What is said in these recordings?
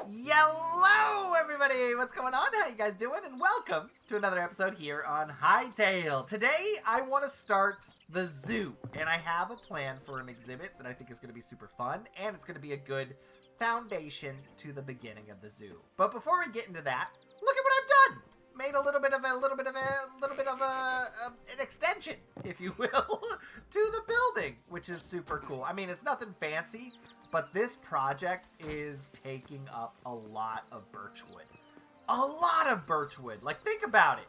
Hello, everybody! What's going on? How you guys doing? And welcome to another episode here on Hytale. Today, I want to start the zoo, and I have a plan for an exhibit that I think is going to be super fun, and it's going to be a good foundation to the beginning of the zoo. But before we get into that, look at what I've done! Made a little bit of an extension, if you will, to the building, which is super cool. I mean, it's nothing fancy, but this project is taking up a lot of birchwood. A lot of birchwood. Like, think about it.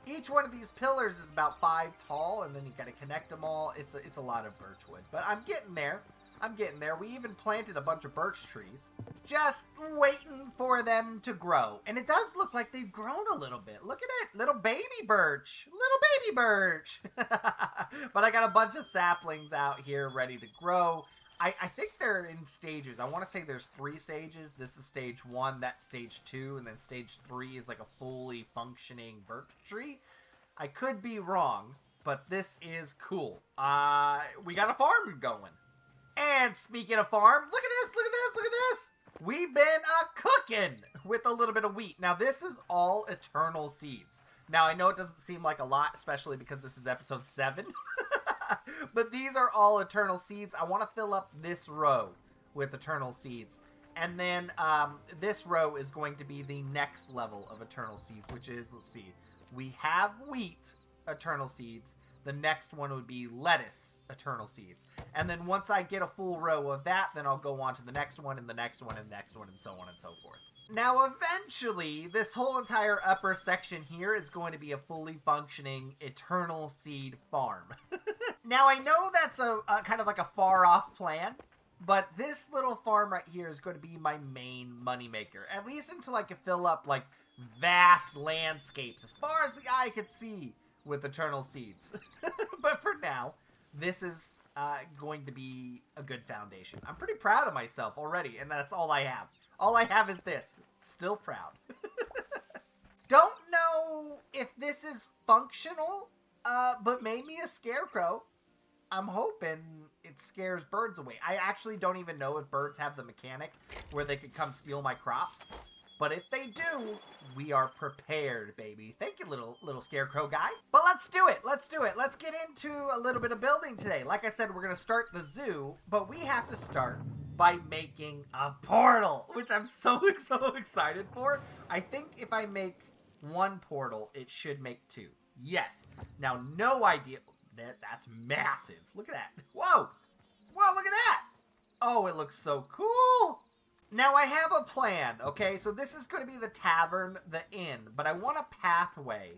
Each one of these pillars is about 5 tall, and then you gotta connect them all. It's a lot of birchwood. But I'm getting there. We even planted a bunch of birch trees. Just waiting for them to grow. And it does look like they've grown a little bit. Look at it. Little baby birch. But I got a bunch of saplings out here ready to grow. I think they're in stages. I want to say there's 3 stages. This is stage 1, that's stage 2, and then stage 3 is like a fully functioning birch tree. I could be wrong, but this is cool. We got a farm going. And speaking of farm, look at this. We've been cooking with a little bit of wheat. Now, this is all eternal seeds. Now, I know it doesn't seem like a lot, especially because this is episode 7. But these are all eternal seeds. I want to fill up this row with eternal seeds. And then this row is going to be the next level of eternal seeds, which is, let's see, we have wheat eternal seeds. The next one would be lettuce eternal seeds. And then once I get a full row of that, then I'll go on to the next one and the next one and the next one and so on and so forth. Now, eventually, this whole entire upper section here is going to be a fully functioning eternal seed farm. Now, I know that's a kind of like a far-off plan, but this little farm right here is going to be my main moneymaker, at least until I can fill up, like, vast landscapes as far as the eye could see with eternal seeds. But for now, this is going to be a good foundation. I'm pretty proud of myself already, and that's all I have. All I have is this. Still proud. Don't know if this is functional, but made me a scarecrow. I'm hoping it scares birds away. I actually don't even know if birds have the mechanic where they could come steal my crops. But if they do, we are prepared, baby. Thank you, little scarecrow guy. But let's do it. Let's get into a little bit of building today. Like I said, we're going to start the zoo, but we have to start by making a portal, which I'm so excited for. I think if I make 1 portal, it should make 2. Yes. Now, no idea. That's massive. Look at that. Whoa, look at that. Oh, it looks so cool. Now, I have a plan, okay? So this is going to be the tavern, the inn, but I want a pathway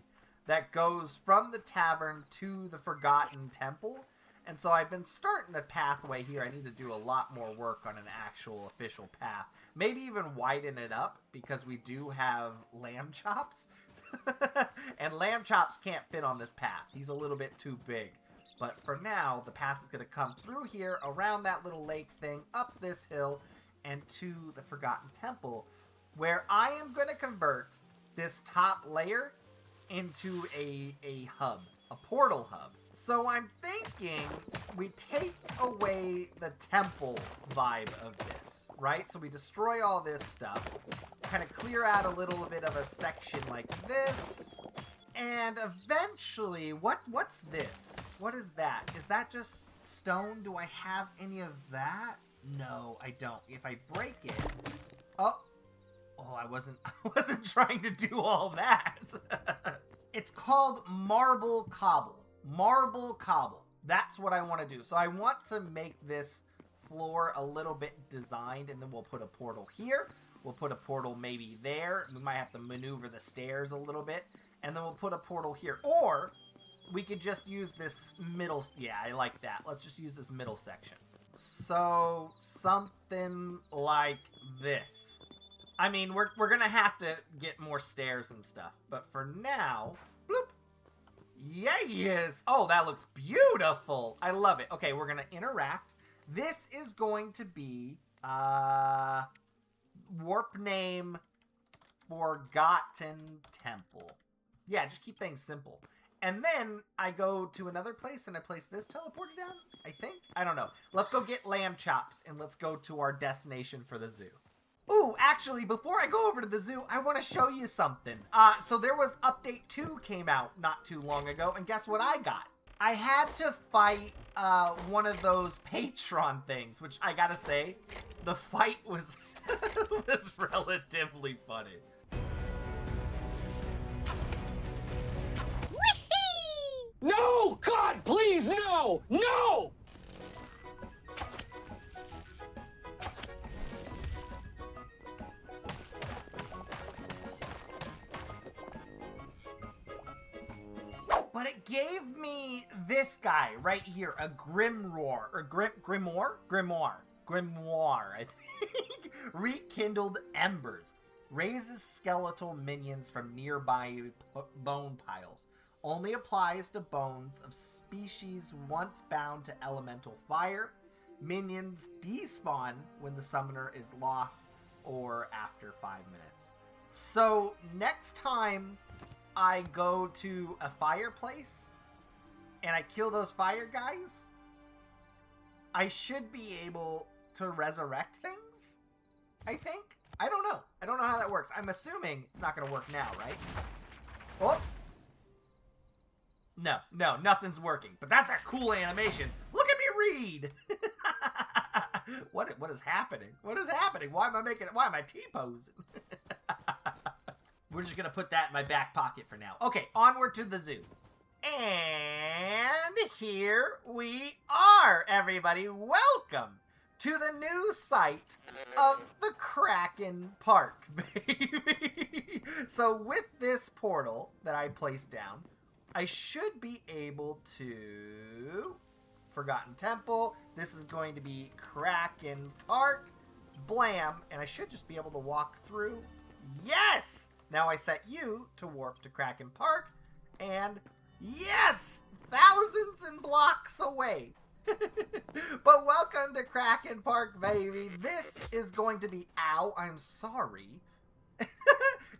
that goes from the tavern to the Forgotten Temple. And so I've been starting the pathway here. I need to do a lot more work on an actual official path. Maybe even widen it up, because we do have lamb chops. And lamb chops can't fit on this path. He's a little bit too big. But for now, the path is going to come through here, around that little lake thing, up this hill, and to the Forgotten Temple, where I am going to convert this top layer into a hub, a portal hub. So I'm thinking we take away the temple vibe of this, right? So we destroy all this stuff, kind of clear out a little bit of a section like this, and eventually, what's this? What is that? Is that just stone? Do I have any of that? No, I don't. If I break it... Oh, I wasn't trying to do all that. It's called marble cobble. Marble cobble. That's what I want to do. So I want to make this floor a little bit designed, and then we'll put a portal here. We'll put a portal maybe there. We might have to maneuver the stairs a little bit. And then we'll put a portal here. Or we could just use this middle... Yeah, I like that. Let's just use this middle section. So, something like this. I mean, we're going to have to get more stairs and stuff. But for now... Bloop. Yes! Oh, that looks beautiful. I love it. Okay, we're going to interact. This is going to be... warp name Forgotten Temple. Yeah, just keep things simple. And then I go to another place and I place this teleporter down, I think. I don't know. Let's go get lamb chops and let's go to our destination for the zoo. Ooh, actually, before I go over to the zoo, I want to show you something. So there was Update 2 came out not too long ago, and guess what I got? I had to fight one of those Patron things, which I gotta say, the fight was, was relatively funny. No! God, please, no! No! But it gave me this guy right here, a Grimoire, or Grimoire, I think. Rekindled Embers. Raises skeletal minions from nearby bone piles. Only applies to bones of species once bound to elemental fire. Minions despawn when the summoner is lost or after 5 minutes. So next time I go to a fireplace and I kill those fire guys, I should be able to resurrect things, I think. I don't know. I don't know how that works. I'm assuming it's not going to work now, right? Oh! No, nothing's working. But that's a cool animation. Look at me read! What is happening? What is happening? Why am I T-posing? We're just going to put that in my back pocket for now. Okay, onward to the zoo. And here we are, everybody. Welcome to the new site of the Kraken Park, baby. So with this portal that I placed down, I should be able to... Forgotten Temple. This is going to be Kraken Park. Blam. And I should just be able to walk through. Yes! Now I set you to warp to Kraken Park. And yes! Thousands and blocks away. But welcome to Kraken Park, baby. This is going to be... Ow, I'm sorry.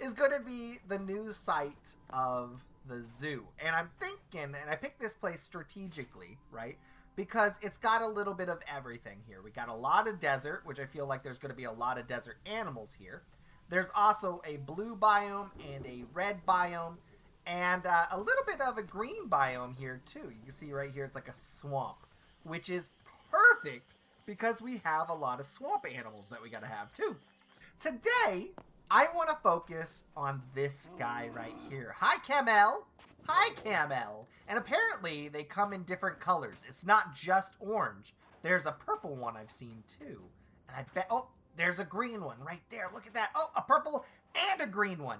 Is going to be the new site of the zoo. And I'm thinking, and I picked this place strategically, right? Because it's got a little bit of everything here. We got a lot of desert, which I feel like there's going to be a lot of desert animals here. There's also a blue biome and a red biome. And a little bit of a green biome here, too. You can see right here, it's like a swamp. Which is perfect because we have a lot of swamp animals that we got to have, too. Today, I want to focus on this guy right here. Hi, Camel. Hi, Camel. And apparently, they come in different colors. It's not just orange. There's a purple one I've seen, too. And I bet... Oh, there's a green one right there. Look at that. Oh, a purple and a green one.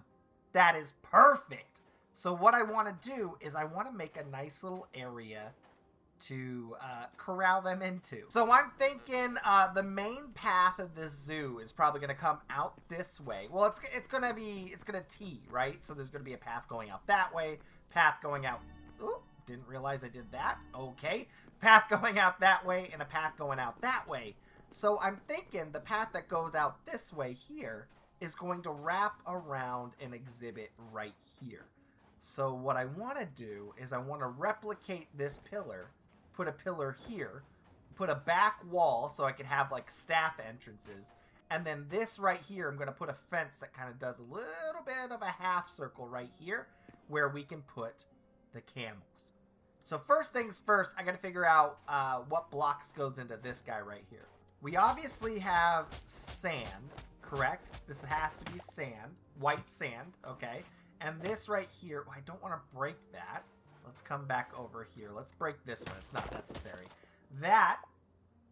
That is perfect. So what I want to do is I want to make a nice little area to corral them into. So I'm thinking the main path of this zoo is probably going to come out this way. Well, it's going to T, right? So there's going to be a path going out that way, path going out. Ooh, didn't realize I did that. Okay. Path going out that way and a path going out that way. So I'm thinking the path that goes out this way here is going to wrap around an exhibit right here. So what I want to do is I want to replicate this pillar, put a pillar here, put a back wall so I can have like staff entrances, and then this right here, I'm going to put a fence that kind of does a little bit of a half circle right here where we can put the camels. So first things first, I got to figure out what blocks goes into this guy right here. We obviously have sand, correct? This has to be sand, white sand, okay? And this right here, I don't want to break that. Let's come back over here. Let's break this one. It's not necessary. That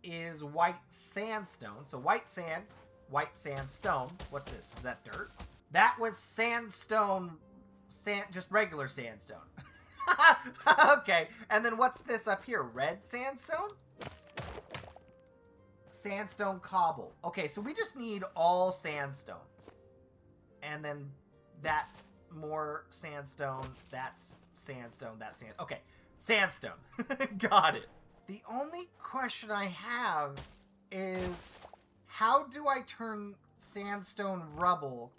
is white sandstone. So white sandstone. What's this? Is that dirt? That was sandstone, just regular sandstone. Okay. And then what's this up here? Red sandstone? Sandstone cobble. Okay, so we just need all sandstones. And then that's more sandstone, that's sandstone, that's sand. Okay, sandstone. Got it. The only question I have is, how do I turn sandstone rubble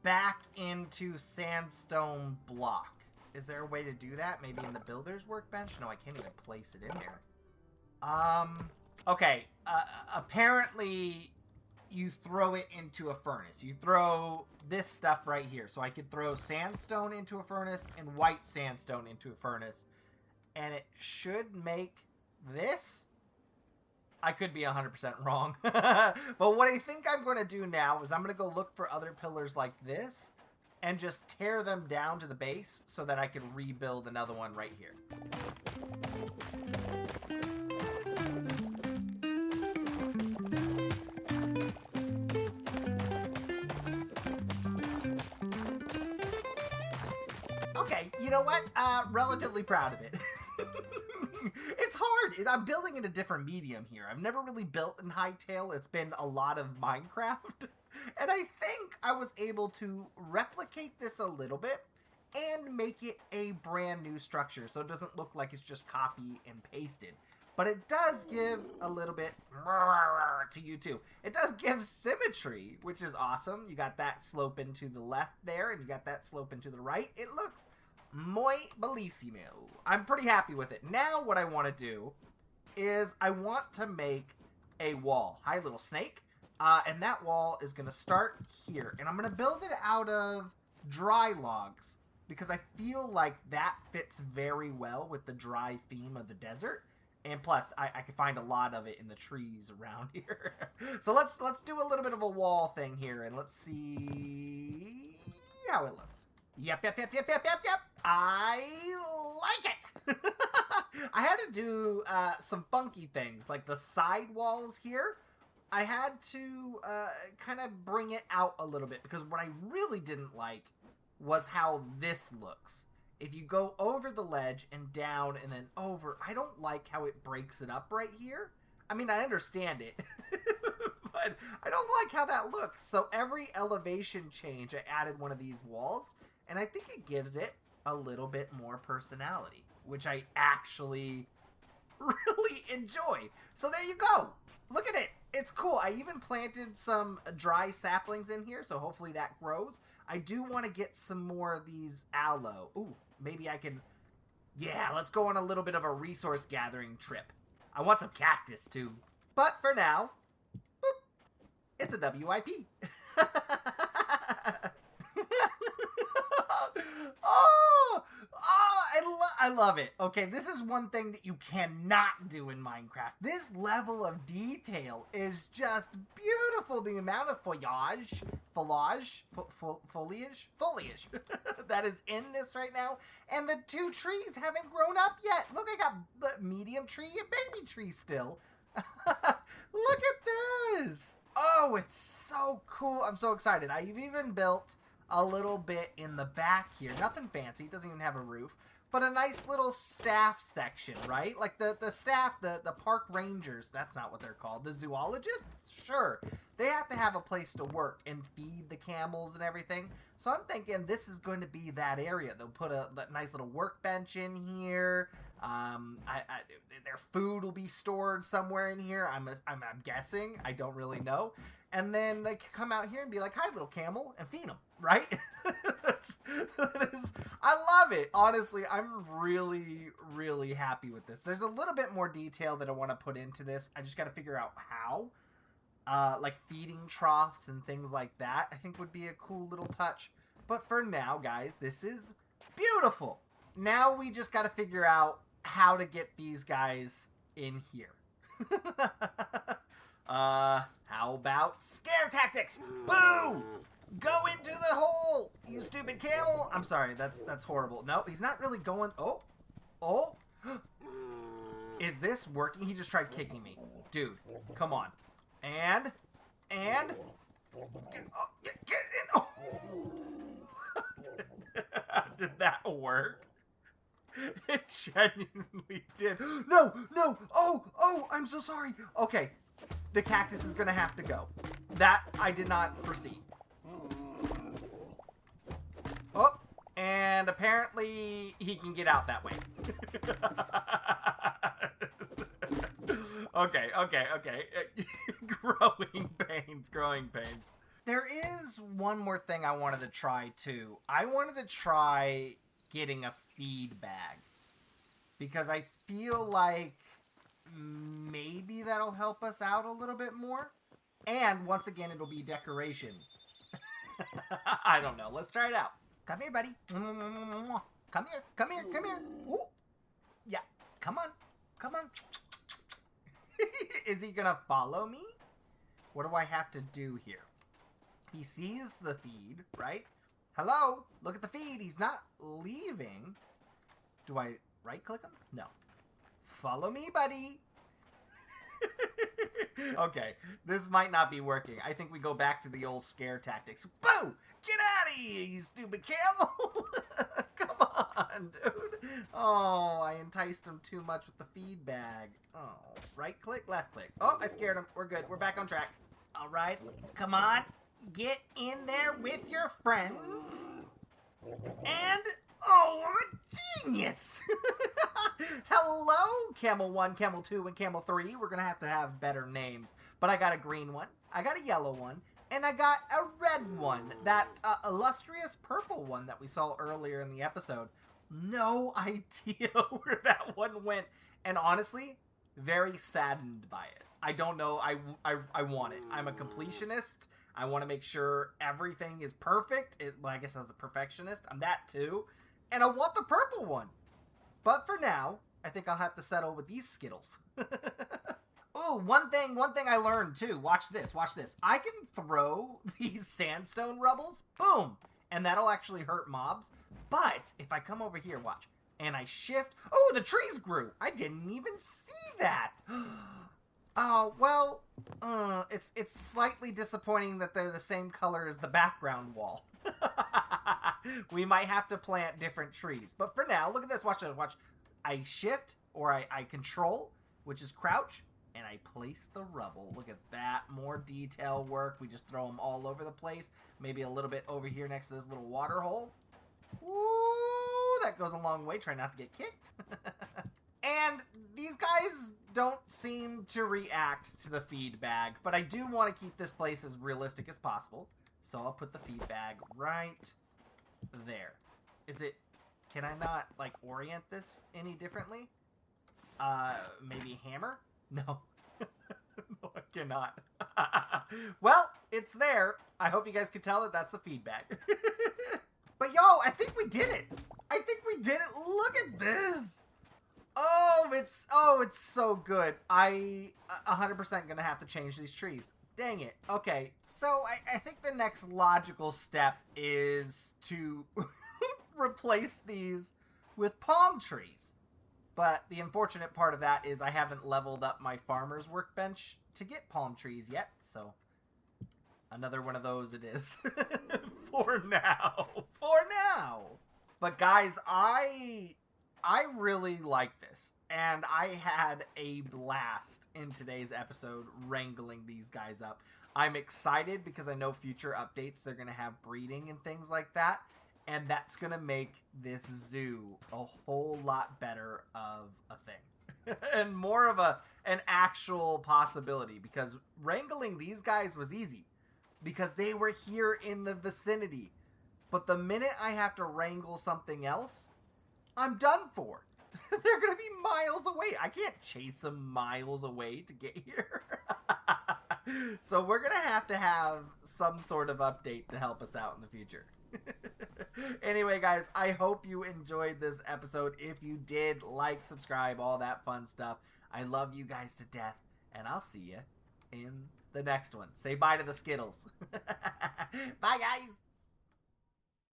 back into sandstone block? Is there a way to do that? Maybe in the builder's workbench? No, I can't even place it in there. Okay, apparently you throw it into a furnace. You throw this stuff right here. So I could throw sandstone into a furnace and white sandstone into a furnace. And it should make this. I could be 100% wrong. But what I think I'm going to do now is I'm going to go look for other pillars like this and just tear them down to the base so that I can rebuild another one right here. Okay, you know what? Relatively proud of it. It's hard. I'm building in a different medium here. I've never really built in Hytale. It's been a lot of Minecraft. And I think I was able to replicate this a little bit and make it a brand new structure so it doesn't look like it's just copy and pasted. But it does give a little bit to you too. It does give symmetry, which is awesome. You got that slope into the left there, and you got that slope into the right. It looks muy bellissimo. I'm pretty happy with it. Now what I want to do is I want to make a wall. Hi, little snake. And that wall is going to start here. And I'm going to build it out of dry logs because I feel like that fits very well with the dry theme of the desert. And plus, I can find a lot of it in the trees around here. So let's do a little bit of a wall thing here, and let's see how it looks. Yep. I like it. I had to do some funky things, like the side walls here. I had to kind of bring it out a little bit because what I really didn't like was how this looks. If you go over the ledge and down and then over, I don't like how it breaks it up right here. I mean, I understand it, but I don't like how that looks. So every elevation change, I added one of these walls, and I think it gives it a little bit more personality, which I actually really enjoy. So there you go. Look at it. It's cool. I even planted some dry saplings in here, so hopefully that grows. I do want to get some more of these aloe. Ooh, maybe I can... Yeah, let's go on a little bit of a resource gathering trip. I want some cactus, too. But for now, boop, it's a WIP. I love it. Okay, this is one thing that you cannot do in Minecraft. This level of detail is just beautiful. The amount of foliage that is in this right now. And the two trees haven't grown up yet. Look, I got the medium tree and baby tree still. Look at this. Oh, it's so cool. I'm so excited. I've even built a little bit in the back here. Nothing fancy. It doesn't even have a roof. But a nice little staff section, right? Like the staff, the park rangers, that's not what they're called. The zoologists? Sure. They have to have a place to work and feed the camels and everything. So I'm thinking this is going to be that area. They'll put a nice little workbench in here. Their food will be stored somewhere in here. I'm guessing. I don't really know. And then they can come out here and be like, hi, little camel, and feed them, right? I love it. Honestly, I'm really, really happy with this. There's a little bit more detail that I want to put into this. I just got to figure out how. Like feeding troughs and things like that, I think would be a cool little touch. But for now, guys, this is beautiful. Now we just got to figure out how to get these guys in here. How about scare tactics? Boo! Go into the hole, you stupid camel! I'm sorry, that's horrible. No, he's not really going... Oh! Is this working? He just tried kicking me. Dude, come on. And... Get in! Oh. Did that work? It genuinely did. No! Oh, I'm so sorry. Okay, the cactus is gonna have to go. That I did not foresee. Oh, and apparently he can get out that way. Okay. Growing pains. There is one more thing I wanted to try too. I wanted to try getting a feed bag because I feel like maybe that'll help us out a little bit more. And once again, it'll be decoration. I don't know. Let's try it out. Come here, buddy. Come here, come here, come here. Ooh. Yeah, come on, come on. Is he gonna follow me? What do I have to do here? He sees the feed, right? Hello, look at the feed. He's not leaving. Do I right-click him? No. Follow me, buddy. Okay, this might not be working. I think we go back to the old scare tactics. Boo! Get out of here, you stupid camel! Come on, dude. Oh, I enticed him too much with the feed bag. Oh, right click, left click. Oh, I scared him. We're good. We're back on track. All right, come on. Get in there with your friends. And, oh, I'm a genius. Hello, Camel 1, Camel 2, and Camel 3. We're going to have better names. But I got a green one, I got a yellow one, and I got a red one. That illustrious purple one that we saw earlier in the episode. No idea where that one went. And honestly, very saddened by it. I don't know. I want it. I'm a completionist. I want to make sure everything is perfect. Well, I guess as a perfectionist, I'm that too. And I want the purple one. But for now, I think I'll have to settle with these Skittles. Ooh, one thing I learned too. Watch this, watch this. I can throw these sandstone rubbles, boom, and that'll actually hurt mobs. But if I come over here, watch, and I shift, oh, the trees grew. I didn't even see that. Oh, well, it's slightly disappointing that they're the same color as the background wall. We might have to plant different trees. But for now, look at this. Watch this. Watch. I shift, or I control, which is crouch, and I place the rubble. Look at that. More detail work. We just throw them all over the place. Maybe a little bit over here next to this little water hole. Ooh, that goes a long way. Try not to get kicked. And these guys don't seem to react to the feed bag, but I do want to keep this place as realistic as possible. So I'll put the feed bag right there. Is it... Can I not, like, orient this any differently? Maybe hammer? No. No, I cannot. Well, it's there. I hope you guys can tell that that's the feed bag. But yo, I think we did it. I think we did it. Look at this. Oh, it's so good. I 100% gonna have to change these trees. Dang it. Okay, so I think the next logical step is to replace these with palm trees. But the unfortunate part of that is I haven't leveled up my farmer's workbench to get palm trees yet, so another one of those it is. For now. For now. But guys, I really like this. And I had a blast in today's episode wrangling these guys up. I'm excited because I know future updates they're going to have breeding and things like that. And that's going to make this zoo a whole lot better of a thing. And more of an actual possibility. Because wrangling these guys was easy. Because they were here in the vicinity. But the minute I have to wrangle something else, I'm done for. They're going to be miles away. I can't chase them miles away to get here. So we're going to have some sort of update to help us out in the future. Anyway, guys, I hope you enjoyed this episode. If you did, like, subscribe, all that fun stuff. I love you guys to death, and I'll see you in the next one. Say bye to the Skittles. Bye, guys.